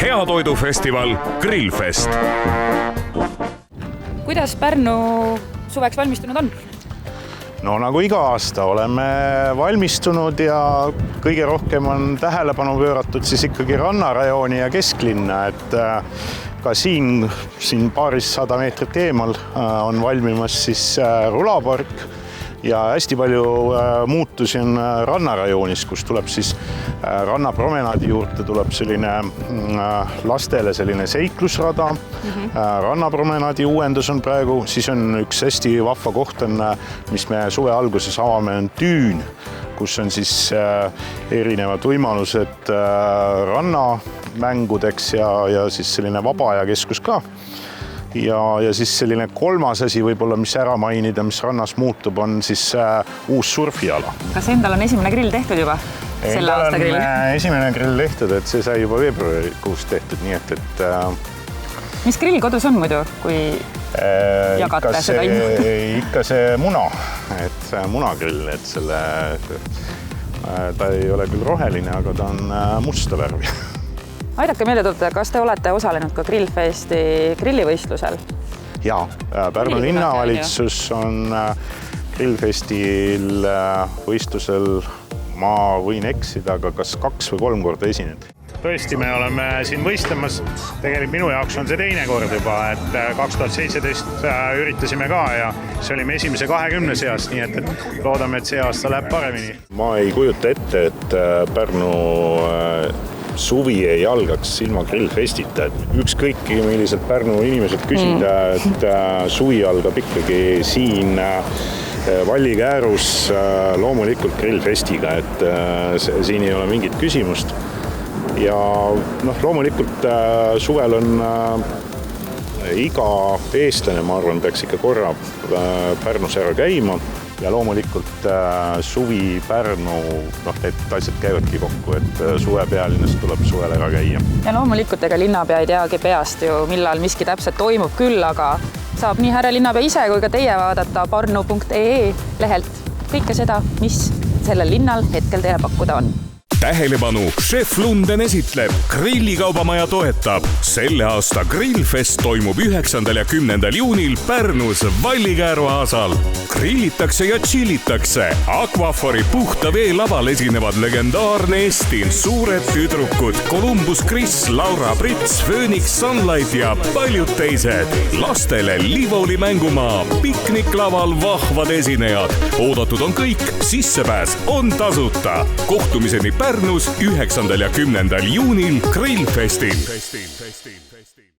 Heatoidufestival Grillfest. Kuidas Pärnu suveks valmistunud on? No nagu iga aasta oleme valmistunud ja kõige rohkem on tähelepanu pööratud siis ikkagi rannarajooni ja kesklinna, et ka siin paarisada meetrit eemal on valmimas siis rulapark ja hästi palju muutusi on rannarajoonis, kus tuleb siis rannapromenaadi juurde tuleb selline lastele selline seiklusrada. Rannapromenaadi uuendus on praegu, siis on üks hästi vahva koht, mis me suve alguses avame, on Tüün, kus on siis erinevad võimalused rannamängudeks ja siis selline vaba aja keskus ka. Ja siis selline kolmas asi võib-olla, mis ära mainida, mis rannas muutub, on siis uus surfiala. Kas endal on esimene grill tehtud juba? Selle aasta grill? Esimene grill tehtud, et see sai juba veebruarikuus tehtud, nii et... Mis grill kodus on muidu, kui jagate seda infot? Ikka see muna, et munagrill, et selle... Ta ei ole küll roheline, aga ta on musta värvi. Aidake meelde tulda, kas te olete osalenud ka Grillfesti grillivõistlusel? Jaa, Pärnu linnavalitsus on Grillfestil võistlusel, ma võin eksida, aga kas 2 või 3 korda esinenud. Tõesti, me oleme siin võistlemas. Tegelikult minu jaoks on see teine kord juba, et 2017 üritasime ka ja see olime esimese 20 seast, nii et loodame, et see aasta läheb paremini. Ma ei kujuta ette, et Pärnu suvi ei algaks ilma Grillfestita, et ükskõik milliselt Pärnu inimesed küsida, et suvi algab ikkagi siin Vallikäärus loomulikult Grillfestiga, et siin ei ole mingit küsimust. Ja loomulikult suvel on iga eestlane, ma arvan, peaks ikka korra Pärnus ära käima. Ja loomulikult suvi Pärnu, need asjad käivadki kokku, et suve pealinnas tuleb suvel ära käia. Ja loomulikult ega linnapea ei teagi peast ju, millal miski täpselt toimub küll, aga saab nii härra linnapea ise kui ka teie vaadata parnu.ee lehelt kõike seda, mis sellel linnal hetkel teile pakkuda on. Tähelepanu, Chef Lunden esitleb, grillikaubamaja toetab. Selle aasta Grillfest toimub 9. ja 10. juunil Pärnus Vallikääru aasal. Grillitakse ja chillitakse. Aquafori puhta vee laval esinevad legendaarne Estin, suured tüdrukud, Columbus Chris, Laura Brits, Phoenix Sunlight ja paljud teised. Lastele Livoli mängumaa, pikniklaval vahvad esinejad. Oodatud on kõik, sissepääs on tasuta. Kohtumiseni Pärnus 9. ja 10. juunil Grillfestil.